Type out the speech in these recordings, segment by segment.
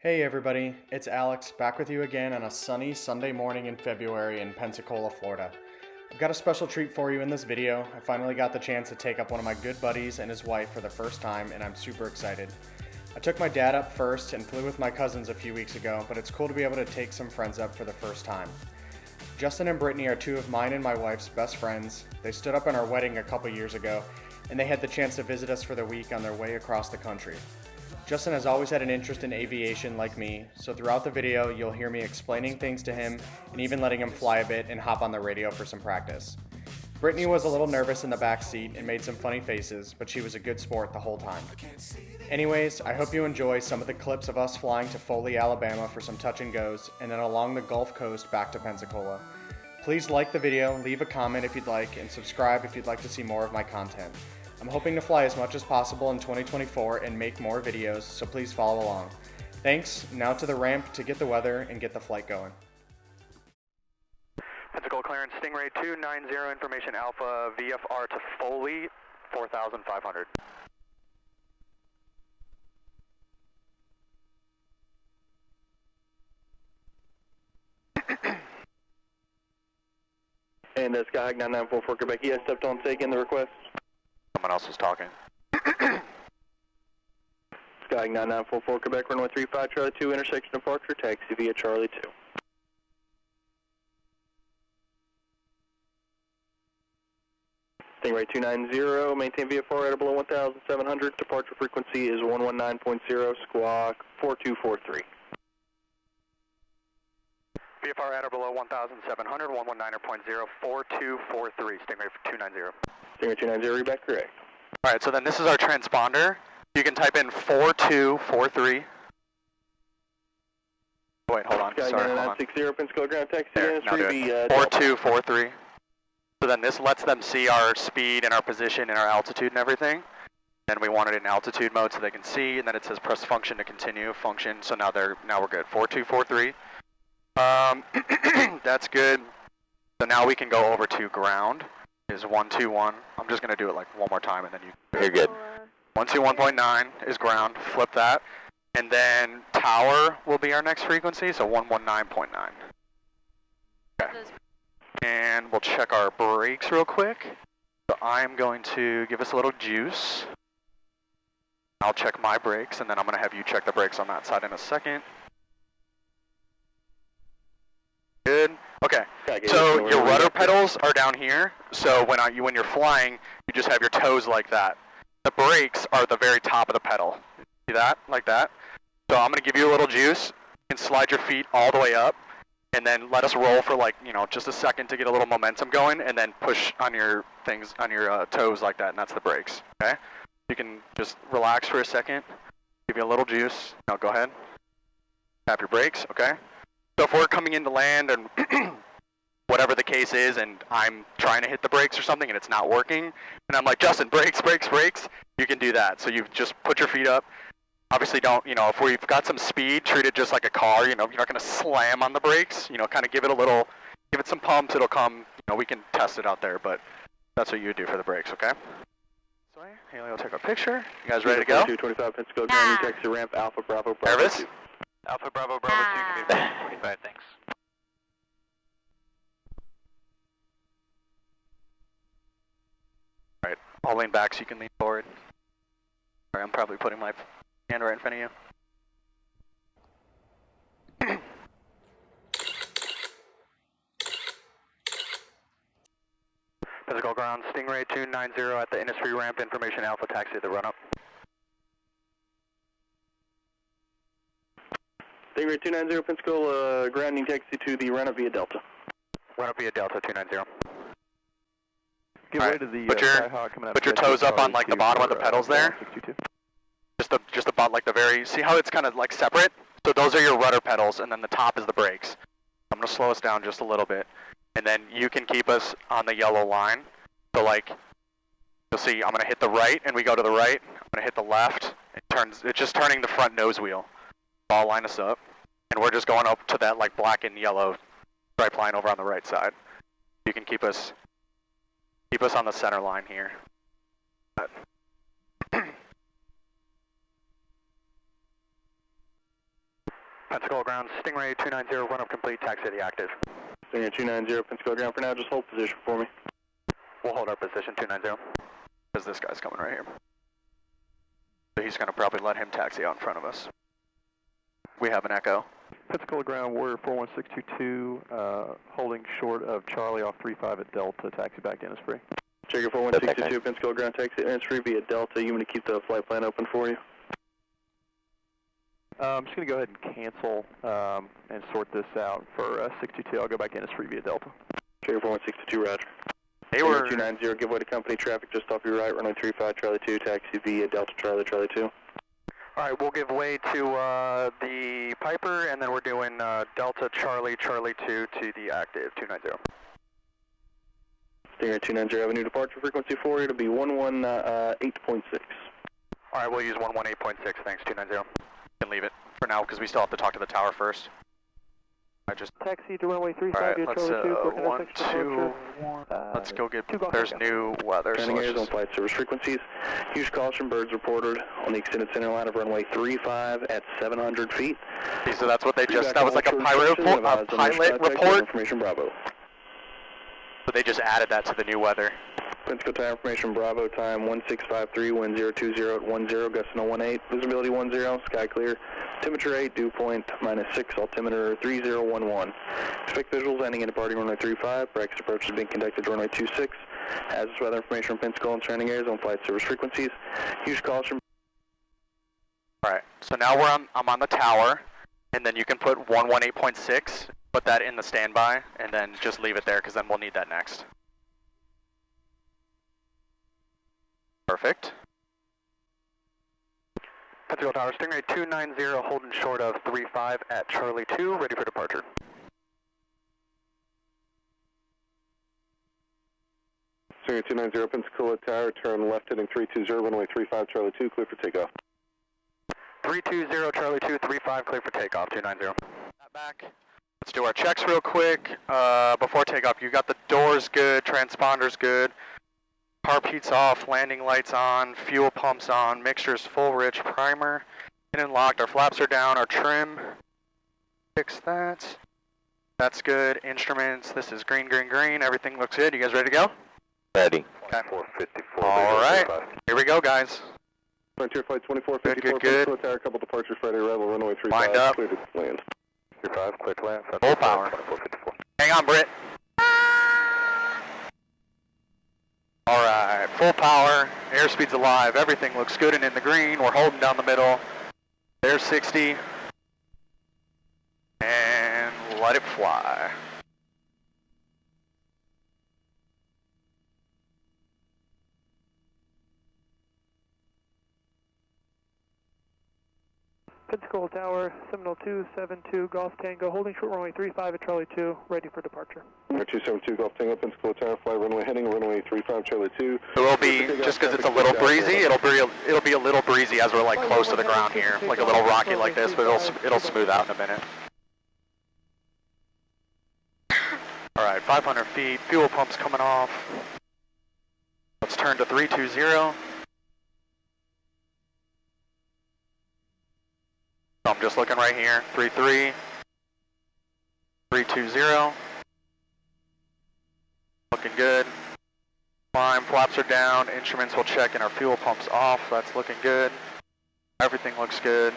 Hey everybody, it's Alex back with you again on a sunny Sunday morning in February in Pensacola, Florida. I've got a special treat for you in this video. I finally got the chance to take up one of my good buddies and his wife for the first time, and I'm super excited. I took my dad up first and flew with my cousins a few weeks ago, but it's cool to be able to take some friends up for the first time. Justin and Brittany are two of mine and my wife's best friends. They stood up in our wedding a couple years ago, and they had the chance to visit us for the week on their way across the country. Justin has always had an interest in aviation like me, so throughout the video you'll hear me explaining things to him and even letting him fly a bit and hop on the radio for some practice. Brittany was a little nervous in the back seat and made some funny faces, but she was a good sport the whole time. Anyways, I hope you enjoy some of the clips of us flying to Foley, Alabama for some touch and goes, and then along the Gulf Coast back to Pensacola. Please like the video, leave a comment if you'd like, and subscribe if you'd like to see more of my content. I'm hoping to fly as much as possible in 2024 and make more videos, so please follow along. Thanks, now to the ramp to get the weather and get the flight going. Pensacola clearance, Stingray 290, information Alpha, VFR to Foley, 4,500. And Skyhawk 9944 Quebec, he has stepped on taking the request. Someone else was talking. Skyhawk 9944 Quebec, runway 35, Charlie 2, intersection departure, taxi via Charlie 2. Stingray 290, maintain VFR at or below 1,700, departure frequency is 119.0, squawk 4243. VFR at or below 1,700, 119.0, 4243, Stingray 290. Stingray 290, read back correct. Alright, so then this is our transponder. You can type in 4243. Wait, hold on. Sky Sorry, hold on. 9960, Pensacola ground taxi, There, now do it. 4243. So then this lets them see our speed and our position and our altitude and everything. Then we want it in altitude mode so they can see, and then it says press function to continue, function. So now we're good. 4243. That's good. So now we can go over to ground. Is 121. I'm just gonna do it like one more time and then you're good. 121.9 is ground. Flip that, and then tower will be our next frequency. So 119.9. Okay. And we'll check our brakes real quick. So I'm going to give us a little juice. I'll check my brakes, and then I'm gonna have you check the brakes on that side in a second. Good. Okay. So your rudder pedals are down here. So when you're flying, you just have your toes like that. The brakes are at the very top of the pedal. See that? Like that. So I'm gonna give you a little juice and slide your feet all the way up, and then let us roll for like just a second to get a little momentum going, and then push on your things on your toes like that, and that's the brakes. Okay. You can just relax for a second. Give you a little juice. Now go ahead. Tap your brakes. Okay. So if we're coming into land and whatever the case is, and I'm trying to hit the brakes or something and it's not working, and I'm like, Justin, brakes, brakes, brakes, you can do that. So you just put your feet up. Obviously don't, if we've got some speed, treat it just like a car, you're not going to slam on the brakes, kind of give it some pumps, it'll come, we can test it out there, but that's what you would do for the brakes, okay? So Haley will take a picture. You guys ready to go? 225 Pensacola, ground taxi ramp, Alpha Bravo Bravo. Nervous? 2. Alpha Bravo Bravo 2, give me 25, thanks. Alright, I'll lean back so you can lean forward. Sorry, I'm probably putting my hand right in front of you. Physical ground, Stingray 290 at the industry ramp, information Alpha taxi the run-up. Stingray 290 Pensacola, grounding taxi to the run-up via Delta. Run-up via Delta 290. Give way to the Skyhawk coming up. Put your toes up on like the bottom of the pedals there. Just about like the very, see how it's kind of like separate? So those are your rudder pedals, and then the top is the brakes. I'm gonna slow us down just a little bit, and then you can keep us on the yellow line. So like, you'll see I'm gonna hit the right, and we go to the right. I'm gonna hit the left. It's just turning the front nose wheel. All line us up, and we're just going up to that like black and yellow stripe line over on the right side. You can keep us on the center line here. Pensacola ground, Stingray 290, run up complete, taxi to the active. Stingray 290, Pensacola ground for now, just hold position for me. We'll hold our position 290. Because this guy's coming right here. So he's going to probably let him taxi out in front of us. We have an echo. Pensacola ground, Warrior 41622, holding short of Charlie off 35 at Delta, taxi back to Innisfree. Checker 41622, Pensacola ground, taxi to Innisfree via Delta. You want to keep the flight plan open for you? I'm just going to go ahead and cancel and sort this out for 622. I'll go back Innisfree via Delta. Checker 4162, roger. They were 290, give way to company traffic just off your right, runway 35, Charlie 2, taxi via Delta Charlie, Charlie 2. Alright, we'll give way to the Piper, and then we're doing Delta Charlie, Charlie 2 to the active, 290. Stinger 290, Avenue departure frequency for you, it'll be 118.6. Alright, we'll use 118.6, thanks, 290. You can leave it for now, because we still have to talk to the tower first. I just... Taxi to runway 35, Alright, via let's, Charlie 2, 1, 2, 1, let's go get, there's new weather, so Landing let's areas on flight service frequencies. Huge caution, birds reported on the extended center line of runway 35 at 700 feet. Okay, so that's what they just, that was like a pilot report. Information Bravo. So they just added that to the new weather. Pensacola Tower information Bravo, time 1653, wind 020 at 10, gust 018, visibility 10, sky clear, temperature 8, dew point -6, altimeter 3011. Expect visuals ending in departing runway 35, practice approach is being conducted to runway 26. As this weather information from Pensacola and surrounding areas on flight service frequencies. Use caution. Alright, so now I'm on the tower, and then you can put 118.6, put that in the standby, and then just leave it there, because then we'll need that next. Perfect. Pensacola Tower, Stingray 290, holding short of 35 at Charlie 2, ready for departure. Stingray 290, Pensacola Tower, turn left heading 320, runway 35, Charlie 2, clear for takeoff. 320, Charlie 2, 35, clear for takeoff, 290. That back. Let's do our checks real quick. Before takeoff, you got the doors good, transponders good. Carb heat's off, landing lights on, fuel pumps on, mixture's full rich, primer in and locked, our flaps are down, our trim, fix that. That's good, instruments, this is green, green, green, everything looks good. You guys ready to go? Ready. Okay. Alright, here we go guys. Frontier Flight 2454, good. Pensacola Tower, couple departures, Friday arrival, runway 35, Lined up. clear to land. 35, clear to land. Full power. Hang on, Britt. Alright, full power, airspeed's alive, everything looks good and in the green, we're holding down the middle. There's 60. And let it fly. Pensacola Tower, Seminole 272, Golf Tango, holding short runway 35 at Charlie 2, ready for departure. Runway 272, Golf Tango, Pensacola Tower, fly runway heading, runway 35, Charlie 2. It will be, just because it's a little breezy, it'll be a little breezy as we're like close to the ground here, like a little rocky like this, but it'll smooth out in a minute. Alright, 500 feet, fuel pump's coming off. Let's turn to 320. I'm just looking right here, 33, 320, looking good. Climb, flaps are down, instruments will check and our fuel pump's off, that's looking good. Everything looks good.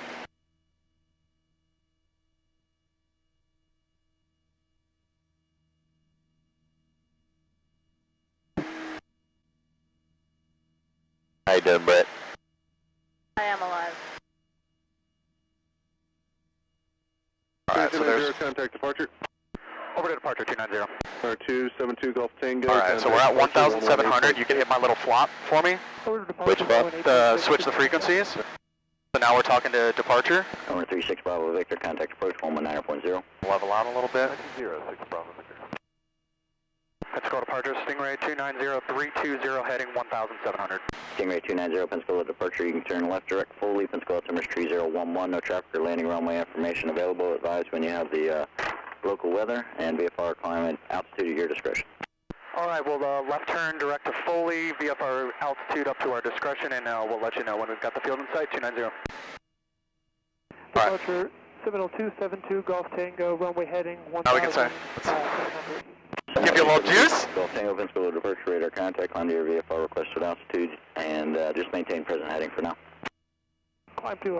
How you doing, Brett? I am alive. Alright, so there's... Contact departure. Over to departure, 290. 272 Golf Tango. Alright, so we're at 1,700. You can hit my little flop for me? Which flop? Switch the frequencies. So now we're talking to departure. Number 36 Bravo Victor, contact approach 119.0. Level out a little bit. 06 Bravo Victor. Pensacola departure, Stingray 290, 320, heading 1,700. Stingray 290, Pensacola departure, you can turn left direct Foley, Pensacola altimeter 3011, no traffic or landing runway information available. Advise when you have the local weather and VFR climate altitude at your discretion. Alright, we'll left turn direct to Foley, VFR altitude up to our discretion, and we'll let you know when we've got the field in sight, 290. Departure Seminole 272 Golf Tango, runway heading 1000. Now we can say. 700. Give you a little juice? Golf Tango, Vince below departure radar contact, climb to your VFR requested altitude, and just maintain present heading for now. Climb to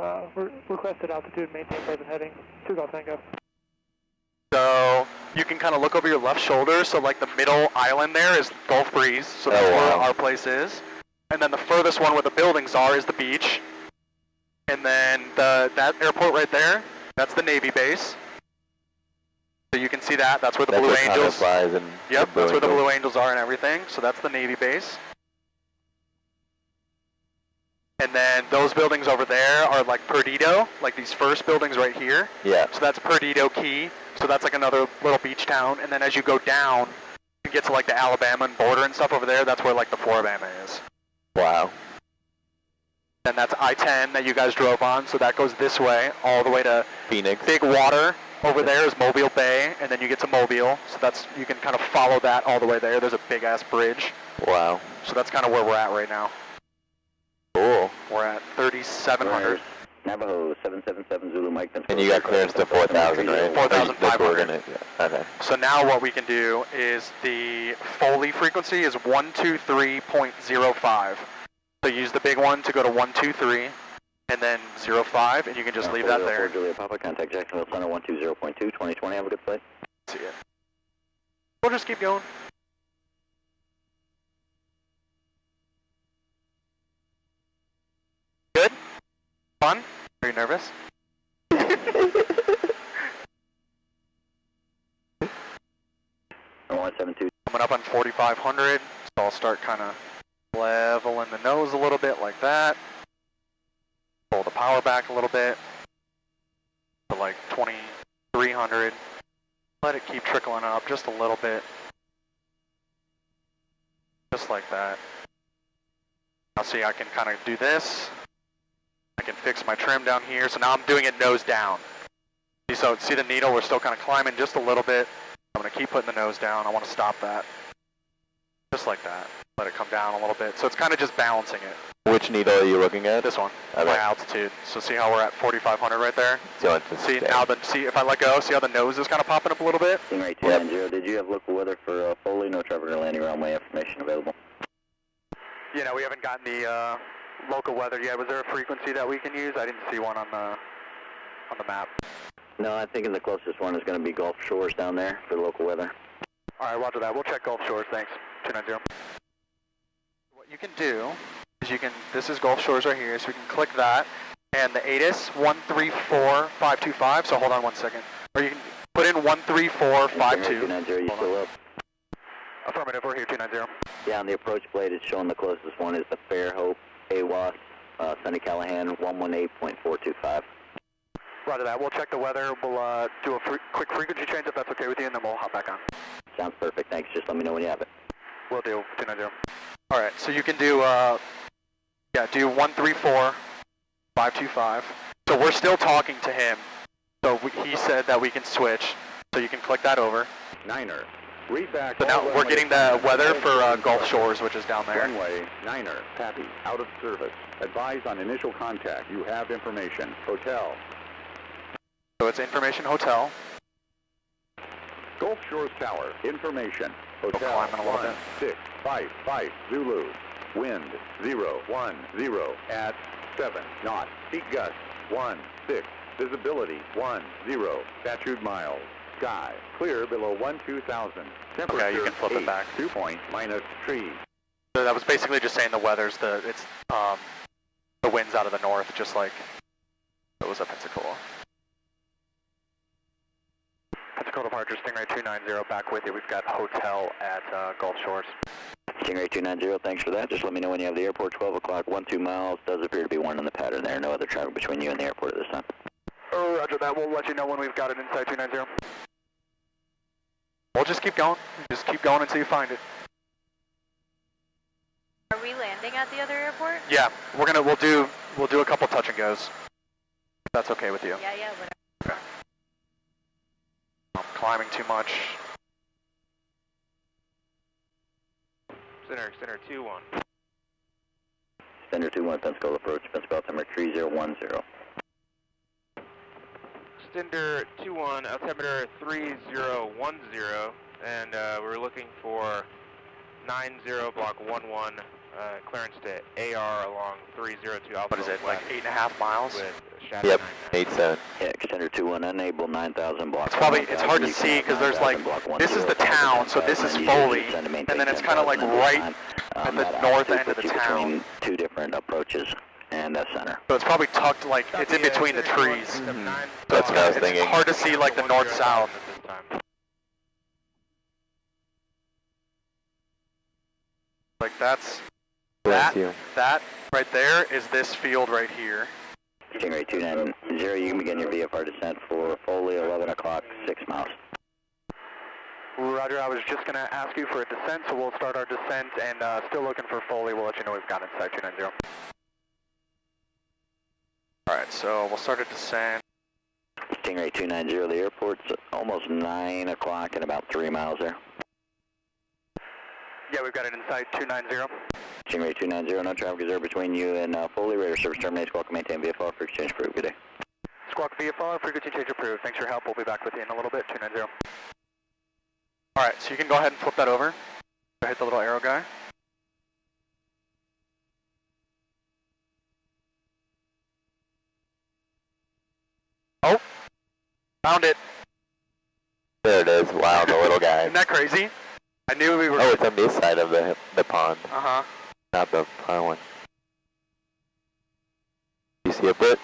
requested altitude, maintain present heading, 2 Golf Tango. So you can kind of look over your left shoulder. So like the middle island there is Gulf Breeze. So that's where our place is. And then the furthest one where the buildings are is the beach. And then that airport right there, that's the Navy base. So you can see that. That's where the Blue Angels. Yep, that's where the Blue Angels are and everything. So that's the Navy base. And then those buildings over there are like Perdido, like these first buildings right here. Yeah. So that's Perdido Key. So that's like another little beach town. And then as you go down, you get to like the Alabama border and stuff over there. That's where like the Floribama is. Wow. And that's I-10 that you guys drove on. So that goes this way all the way to Phoenix. Big Water. Over there is Mobile Bay, and then you get to Mobile. So that's, you can kind of follow that all the way there. There's a big ass bridge. Wow. So that's kind of where we're at right now. Cool. We're at 3,700. Navajo 777 Zulu Mike. And you got clearance to 4,000, right? 4,500. Yeah. Okay. So now what we can do is the Foley frequency is 123.05. So use the big one to go to 123, and then 05, and you can just leave that there. Juliet Papa, contact Jacksonville Center 120.2, 2020. Have a good flight. See it. We'll just keep going. Good? Fun? Are you nervous? 172. Coming up on 4,500, so I'll start kind of leveling the nose a little bit like that. Pull the power back a little bit to like 2,300. Let it keep trickling up just a little bit. Just like that. Now see, I can kind of do this. I can fix my trim down here. So now I'm doing it nose down. See the needle, we're still kind of climbing just a little bit. I'm going to keep putting the nose down. I want to stop that. Just like that. Let it come down a little bit. So it's kind of just balancing it. Which needle are you looking at? This one. Okay. My altitude. So see how we're at 4,500 right there? So See now see if I let go, see how the nose is kind of popping up a little bit? Stingray 290, did you have local weather for Foley? No traffic or landing runway information available. You know, we haven't gotten the local weather yet. Was there a frequency that we can use? I didn't see one on the map. No, I think the closest one is going to be Gulf Shores down there for local weather. All right, roger that. We'll check Gulf Shores. Thanks. 290. What you can do is this is Gulf Shores right here, so we can click that. And the ATIS 134525, so hold on 1 second. Or you can put in 13452. 290, you still up? Affirmative, we're here, 290. Yeah, on the approach blade, it's showing the closest one is the Fairhope AWAS, Sunny Callahan, 118.425. Roger that. We'll check the weather. We'll do a quick frequency change if that's okay with you, and then we'll hop back on. Sounds perfect. Thanks. Just let me know when you have it. Will do. 290. All right. So you can do do 134.525. So we're still talking to him. So he said that we can switch. So you can click that over. Niner. Read back. So now we're getting the weather for Gulf Shores, which is down there. Runway Niner. Pappy. Out of service. Advise on initial contact. You have information. Hotel. So it's information hotel. Gulf Shores Tower, information. Hotel climbing a little bit. 1655 Zulu. Wind 010 at 7 knots. Feet gust 16. Visibility 10. Statute miles. Sky clear below 12,000. Temperature okay, you can flip 8. it back. 2 point minus tree. So that was basically just saying the weather's the wind's out of the north, just like it was at Pensacola. Pensacola departure, Stingray 290, back with you. We've got hotel at Gulf Shores. Stingray 290, thanks for that. Just let me know when you have the airport. 12 o'clock, 12 miles. Does appear to be one in the pattern there. No other traffic between you and the airport at this time. Roger that. We'll let you know when we've got it inside 290. We'll just keep going. Just keep going until you find it. Are we landing at the other airport? Yeah, we'll do a couple touch and goes. If that's okay with you. Yeah, whatever. Okay. I'm climbing too much. Center 2-1. Center 2-1, Pensacola approach. Pensacola altimeter 3010. extender 21, altimeter 3010, and we're looking for 90 block 11, clearance to AR along 302 Alpha. What is it, like 8.5 miles? With shadow Yep, 99. 87. Yeah, extender 21 unable, 9,000 block. It's probably, it's hard to see because there's like, this is the town, so this is Foley, and then it's kind of like right at the north end of the town. Two different approaches and a center. So it's probably tucked like, it's in between the trees. Mm-hmm. That's what I was thinking. It's hard to see like the north-south. Like that right there is this field right here. Stingray 290, you can begin your VFR descent for Foley, 11 o'clock, 6 miles. Roger, I was just going to ask you for a descent, so we'll start our descent, and still looking for Foley. We'll let you know we've got inside 290. Alright, so we'll start a descent. Stingray 290, the airport's almost 9 o'clock and about 3 miles there. Yeah, we've got it inside 290. Stingray 290, no traffic reserved between you and Foley. Radar service terminates. Welcome, maintain VFR for exchange approved. Good day. Squawk VFR, frequency change approved. Thanks for your help. We'll be back with you in a little bit. 290. Alright, so you can go ahead and flip that over. Hit the little arrow guy. Oh! Found it! There it is. Wow, the little guy. Isn't that crazy? I knew we were... Oh, it's on this side of the pond. Uh-huh. Not the far one. You see a bit?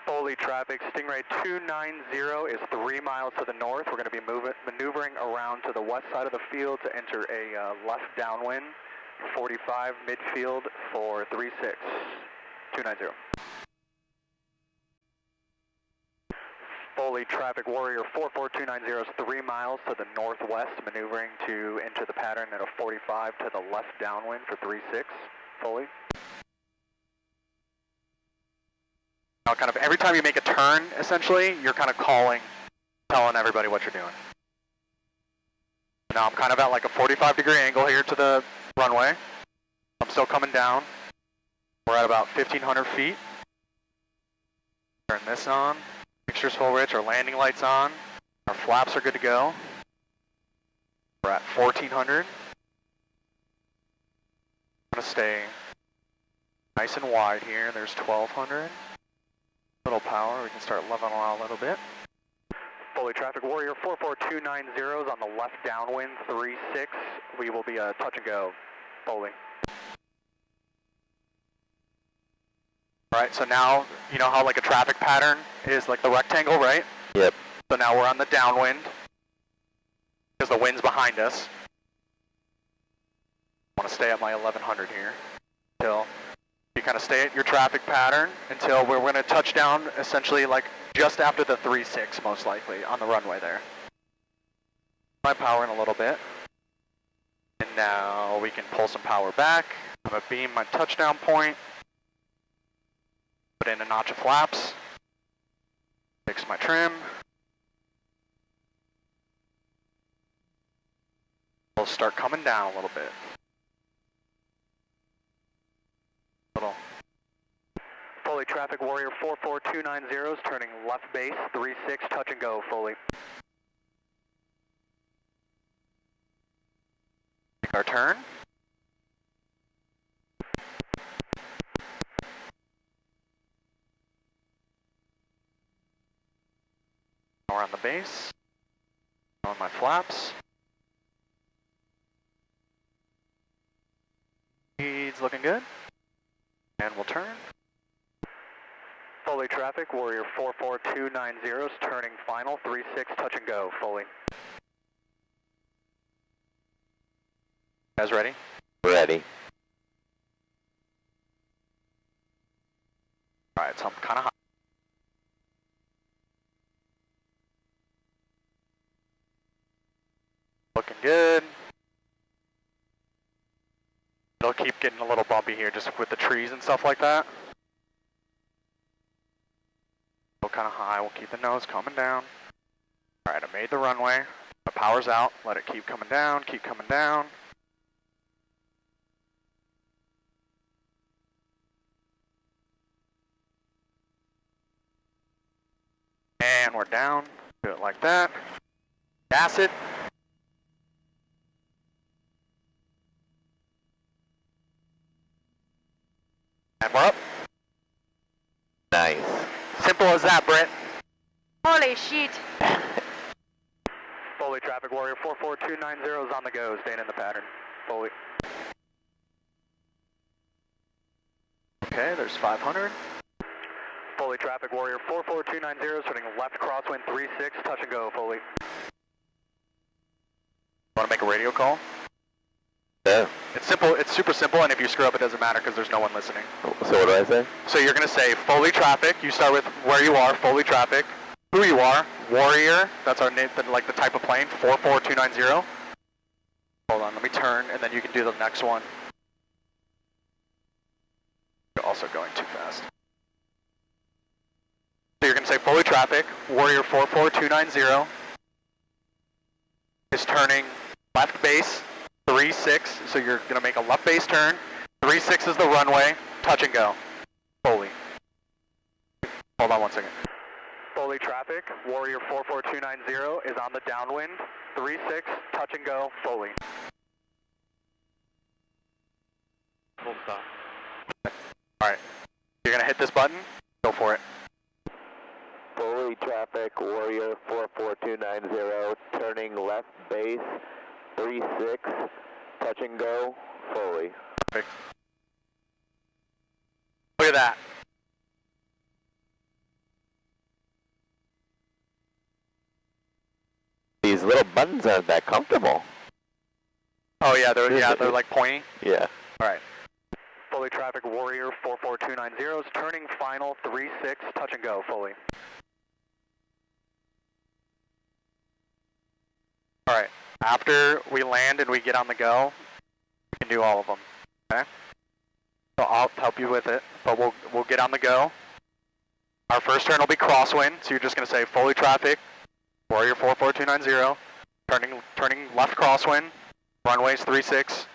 Foley traffic, Stingray 290 is 3 miles to the north. We're going to be maneuvering around to the west side of the field to enter a left downwind, 45 midfield for 36, 290. Foley traffic warrior 44290 is 3 miles to the northwest, maneuvering to enter the pattern at a 45 to the left downwind for 36, Foley. Now, kind of every time you make a turn, essentially, you're kind of telling everybody what you're doing. Now I'm kind of at like a 45-degree angle here to the runway. I'm still coming down. We're at about 1,500 feet. Turn this on. Fixtures full rich, our landing lights on. Our flaps are good to go. We're at 1,400. I'm gonna stay nice and wide here. There's 1,200. Little power, we can start leveling out a little bit. Foley traffic warrior 44290 is on the left downwind 36. We will be a touch and go, Foley. Alright, so now, you know how like a traffic pattern is like the rectangle, right? Yep. So now we're on the downwind, because the wind's behind us. I want to stay at my 1100 here, until you kind of stay at your traffic pattern, until we're going to touch down essentially like just after the 3-6 most likely on the runway there. My power in a little bit. And now we can pull some power back. I'm going to beam my touchdown point. Put in a notch of flaps, fix my trim. We'll start coming down a little bit. Foley traffic warrior 44290 is turning left base 36, touch and go, Foley. Make our turn. We're on the base. On my flaps. Speed's looking good. And we'll turn. Foley traffic warrior 44290 is turning final 36, touch and go, Foley. Guys ready? Ready. Alright, so I'm kind of high. Looking good. It'll keep getting a little bumpy here just with the trees and stuff like that. Still kind of high, we'll keep the nose coming down. Alright, I made the runway. My power's out, let it keep coming down, keep coming down. And we're down. Do it like that. Gas it. And we're up. Nice. Simple as that, Britt. Holy shit. Foley traffic warrior 44290 is on the go, staying in the pattern. Foley. Okay, there's 500. Foley traffic warrior 44290 turning left crosswind 36, touch and go, Foley. Want to make a radio call? Yeah. It's simple. It's super simple, and if you screw up, it doesn't matter because there's no one listening. So what do I say? So you're going to say Foley traffic. You start with where you are, Foley traffic, who you are, warrior. That's our name, like the type of plane, 44290. Hold on, let me turn, and then you can do the next one. You're also going too fast. So you're going to say Foley traffic, warrior 44290 is turning left base, 36, so you're going to make a left base turn. 36 is the runway, touch and go. Foley. Hold on one second. Foley traffic, warrior 44290 is on the downwind, 36, touch and go, Foley. Full stop. Alright, you're going to hit this button, go for it. Foley traffic, warrior 44290, turning left base, 36, touch and go, Foley. Perfect. Look at that. These little buttons aren't that comfortable. Oh yeah, they're like pointy. Yeah. Alright. Foley traffic, warrior 44290 is turning final, 36, touch and go, Foley. Alright. After we land and we get on the go, we can do all of them. Okay? So I'll help you with it, but we'll get on the go. Our first turn will be crosswind, so you're just going to say Foley traffic, warrior 44290, turning left crosswind, runways 36,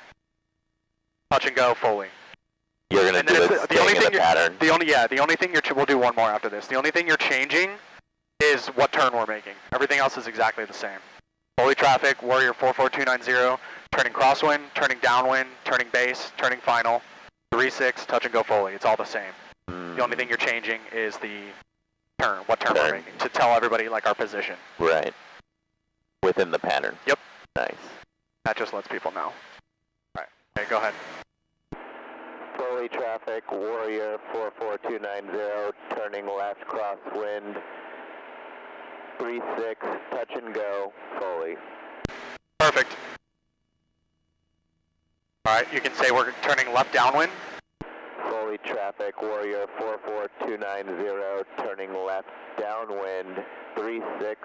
touch and go, Foley. You're gonna do the only thing pattern. The only thing we'll do one more after this. The only thing you're changing is what turn we're making. Everything else is exactly the same. Foley traffic, warrior 44290, turning crosswind, turning downwind, turning base, turning final, 36, touch and go, Foley. It's all the same. The only thing you're changing is the turn, what turn we're making, to tell everybody like our position. Right. Within the pattern. Yep. Nice. That just lets people know. Alright, okay, go ahead. Foley traffic, warrior 44290, turning left crosswind, 36, touch and go, Foley. Perfect. Alright, you can say we're turning left downwind. Foley traffic, warrior 44290, turning left downwind, 36,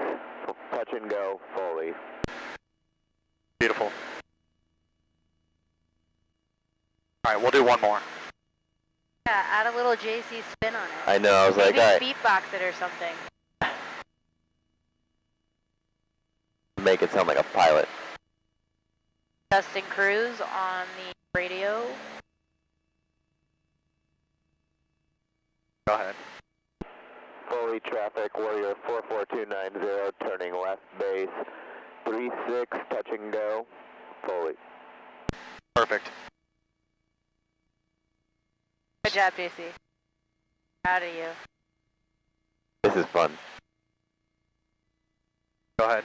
touch and go, Foley. Beautiful. Alright, we'll do one more. Yeah, add a little JC spin on it. I know, I was like, Maybe alright. beatbox it or something. Make it sound like a pilot. Dustin Cruz on the radio. Go ahead. Foley traffic, warrior 44290, turning left base, 36, touch and go, Foley. Perfect. Good job, JC. Proud of you. This is fun. Go ahead.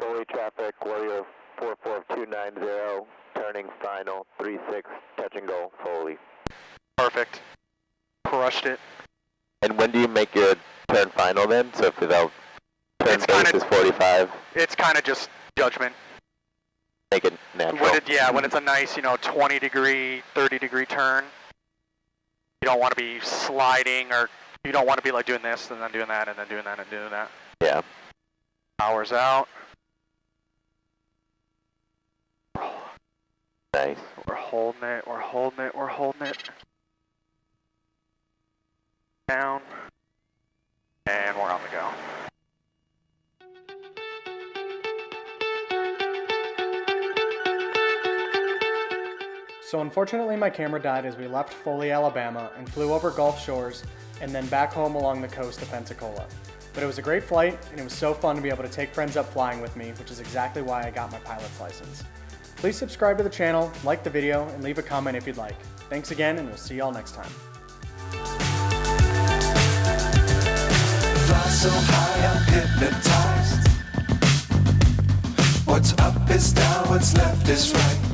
Foley traffic, warrior 44290, turning final, 36, touch and go, Foley. Perfect. Crushed it. And when do you make your turn final then? So if without turn It's base kinda- is 45, It's kind of just judgment. make it natural. When it's a nice, 20 degree, 30 degree turn, you don't want to be sliding, or you don't want to be like doing this and then doing that and then doing that and doing that. Yeah. Hours out. Nice. We're holding it, we're holding it, we're holding it. Down. And we're on the go. So unfortunately my camera died as we left Foley, Alabama and flew over Gulf Shores and then back home along the coast of Pensacola. But it was a great flight, and it was so fun to be able to take friends up flying with me, which is exactly why I got my pilot's license. Please subscribe to the channel, like the video, and leave a comment if you'd like. Thanks again, and we'll see y'all next time. Fly so high, I'm hypnotized. What's up is down, what's left is right.